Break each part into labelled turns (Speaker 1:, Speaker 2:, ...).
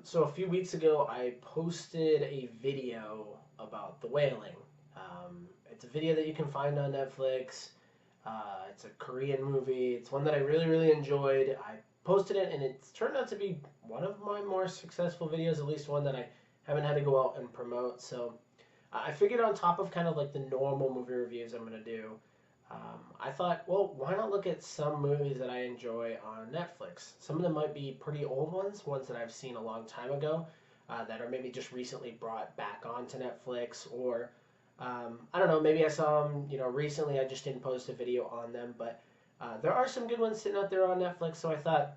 Speaker 1: So a few weeks ago, I posted a video about The Wailing. It's a video that you can find on Netflix. It's a Korean movie. It's one that I really, really enjoyed. I posted it, and it's turned out to be one of my more successful videos, at least one that I haven't had to go out and promote. So I figured on top of kind of like the normal movie reviews I'm going to do, I thought, well, why not look at some movies that I enjoy on Netflix? Some of them might be pretty old ones that I've seen a long time ago, that are maybe just recently brought back onto Netflix, or I don't know, maybe I saw them, recently. I just didn't post a video on them, but there are some good ones sitting out there on Netflix. So I thought,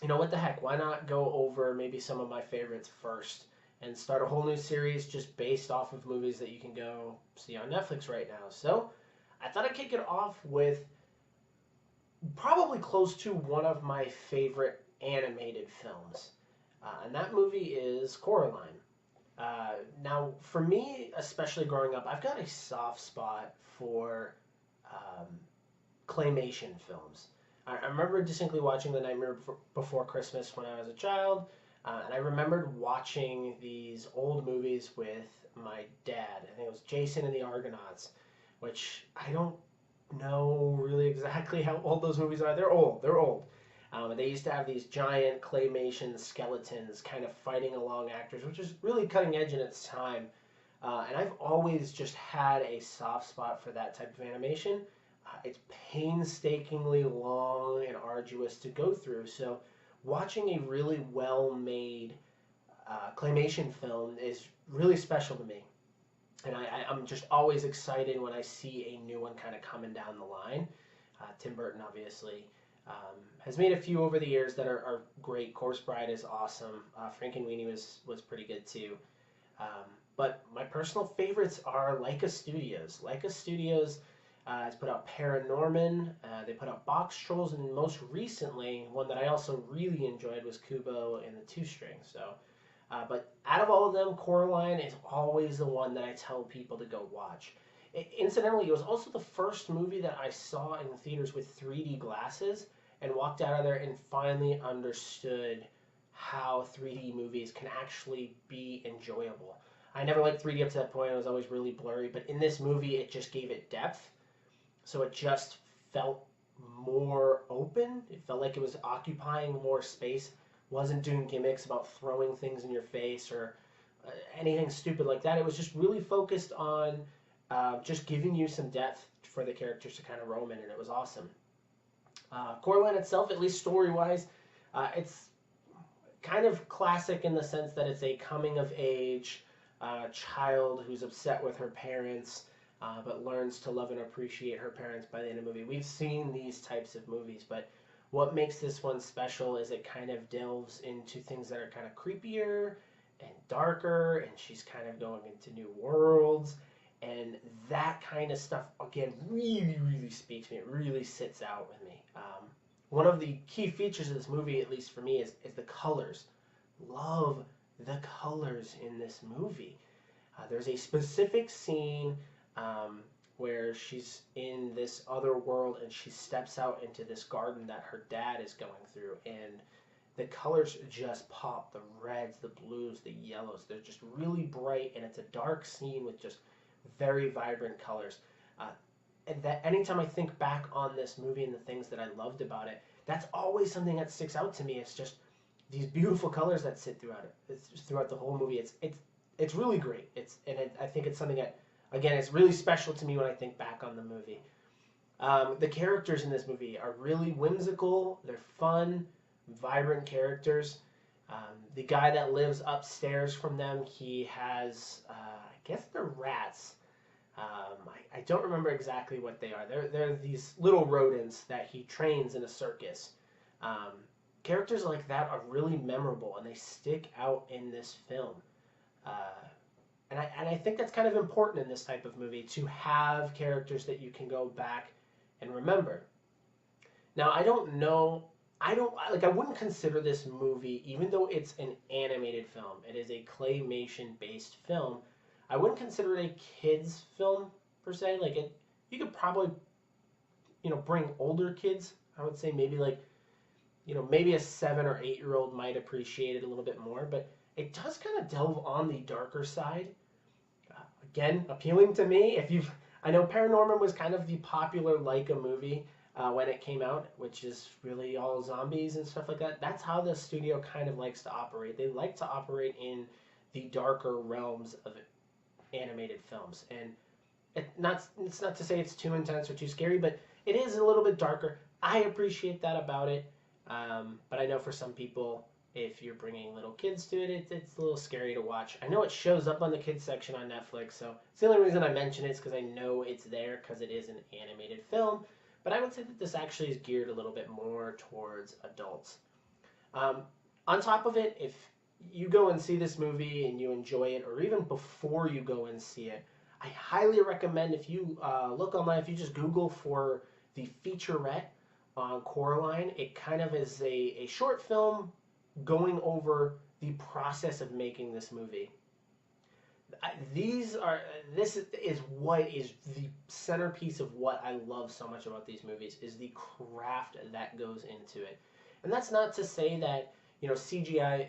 Speaker 1: what the heck? Why not go over maybe some of my favorites first and start a whole new series just based off of movies that you can go see on Netflix right now? So I thought I'd kick it off with probably close to one of my favorite animated films. And that movie is Coraline. Now, for me, especially growing up, I've got a soft spot for um, claymation films. I remember distinctly watching The Nightmare Before Christmas when I was a child, and I remembered watching these old movies with my dad. I think it was Jason and the Argonauts, which I don't know really exactly how old those movies are. They're old. They're old. They used to have these giant claymation skeletons kind of fighting along actors, which is really cutting edge in its time. And I've always just had a soft spot for that type of animation. It's painstakingly long and arduous to go through. So watching a really well-made claymation film is really special to me. And I'm just always excited when I see a new one kind of coming down the line. Tim Burton, obviously, has made a few over the years that are great. Corpse Bride is awesome. Frankenweenie was pretty good too. But my personal favorites are Leica Studios. Leica Studios has put out Paranorman. They put out Box Trolls, and most recently, one that I also really enjoyed was Kubo and the Two String. But out of all of them, Coraline is always the one that I tell people to go watch. Incidentally, it was also the first movie that I saw in the theaters with 3D glasses and walked out of there and finally understood how 3D movies can actually be enjoyable. I never liked 3D up to that point. It was always really blurry. But in this movie, it just gave it depth. So it just felt more open. It felt like it was occupying more space. Wasn't doing gimmicks about throwing things in your face or anything stupid like that. It was just really focused on just giving you some depth for the characters to kind of roam in, and it was awesome. Coraline itself, at least story-wise, it's kind of classic in the sense that it's a coming-of-age child who's upset with her parents, but learns to love and appreciate her parents by the end of the movie. We've seen these types of movies, but what makes this one special is it kind of delves into things that are kind of creepier and darker, and she's kind of going into new worlds. And that kind of stuff, again, really, really speaks to me. It really sits out with me. One of the key features of this movie, at least for me, is the colors. Love the colors in this movie. There's a specific scene where she's in this other world and she steps out into this garden that her dad is going through, and the colors just pop. The reds, the blues, the yellows, they're just really bright, and it's a dark scene with just very vibrant colors. And that anytime I think back on this movie and the things that I loved about it, that's always something that sticks out to me. It's just these beautiful colors that sit throughout it. It's just throughout the whole movie. It's really great. I think it's something that, again, it's really special to me when I think back on the movie. The characters in this movie are really whimsical. They're fun, vibrant characters. The guy that lives upstairs from them, he has, I guess they're rats. I don't remember exactly what they are. They're these little rodents that he trains in a circus. Characters like that are really memorable, and they stick out in this film. And I think that's kind of important in this type of movie, to have characters that you can go back and remember. Now, I wouldn't consider this movie, even though it's an animated film, it is a claymation-based film, I wouldn't consider it a kid's film, per se. You could probably, bring older kids. I would say maybe maybe a 7 or 8 year old might appreciate it a little bit more, but it does kind of delve on the darker side. Again, appealing to me. I know Paranorman was kind of the popular Leica movie when it came out, which is really all zombies and stuff like that. That's how the studio kind of likes to operate. They like to operate in the darker realms of animated films, and it's not to say it's too intense or too scary, but it is a little bit darker. I appreciate that about it, but I know for some people, if you're bringing little kids to it, it's a little scary to watch. I know it shows up on the kids section on Netflix, so it's the only reason I mention it is because I know it's there because it is an animated film. But I would say that this actually is geared a little bit more towards adults. Um, on top of it, if you go and see this movie and you enjoy it, or even before you go and see it, I highly recommend if you look online, if you just Google for the featurette on Coraline, it kind of is a short film going over the process of making this movie. This is what is the centerpiece of what I love so much about these movies is the craft that goes into it. And that's not to say that, CGI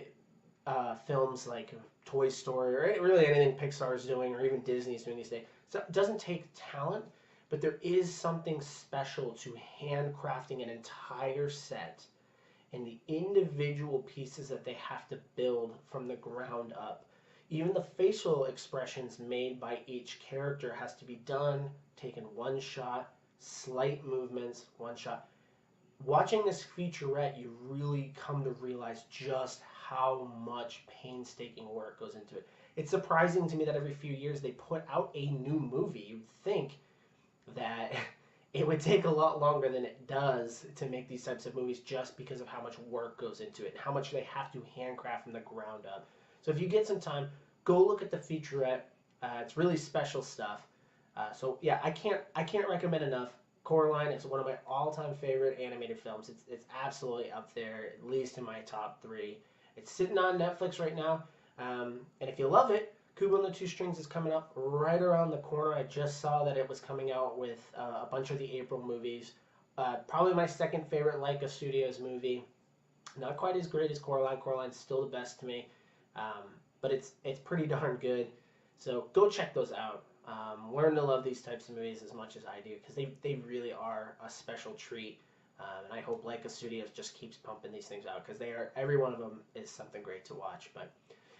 Speaker 1: films like Toy Story or really anything Pixar is doing or even Disney is doing these days, so it doesn't take talent, but there is something special to handcrafting an entire set and the individual pieces that they have to build from the ground up. Even the facial expressions made by each character has to be done, taken one shot, slight movements, one shot. Watching this featurette, you really come to realize just how much painstaking work goes into it. It's surprising to me that every few years they put out a new movie. You'd think that it would take a lot longer than it does to make these types of movies just because of how much work goes into it and how much they have to handcraft from the ground up. So if you get some time, go look at the featurette. It's really special stuff. So yeah, I can't recommend enough. Coraline is one of my all-time favorite animated films. It's absolutely up there, at least in my top 3. It's sitting on Netflix right now, and if you love it, Kubo and the Two Strings is coming up right around the corner. I just saw that it was coming out with a bunch of the April movies. Probably my second favorite Leica Studios movie. Not quite as great as Coraline. Coraline's still the best to me, but it's pretty darn good. So go check those out. Learn to love these types of movies as much as I do because they really are a special treat. And I hope Leica Studios just keeps pumping these things out because every one of them is something great to watch. But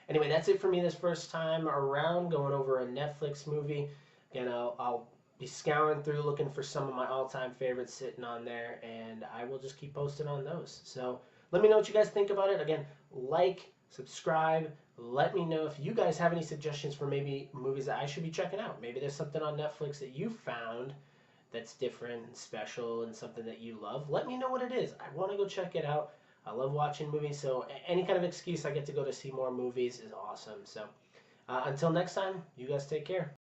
Speaker 1: anyway, that's it for me this first time around going over a Netflix movie. Again, I'll be scouring through looking for some of my all-time favorites sitting on there, and I will just keep posting on those. So let me know what you guys think about it. Again, like, subscribe. Let me know if you guys have any suggestions for maybe movies that I should be checking out. Maybe there's something on Netflix that you found that's different and special and something that you love. Let me know what it is. I want to go check it out. I love watching movies, so any kind of excuse I get to go to see more movies is awesome. So until next time, you guys take care.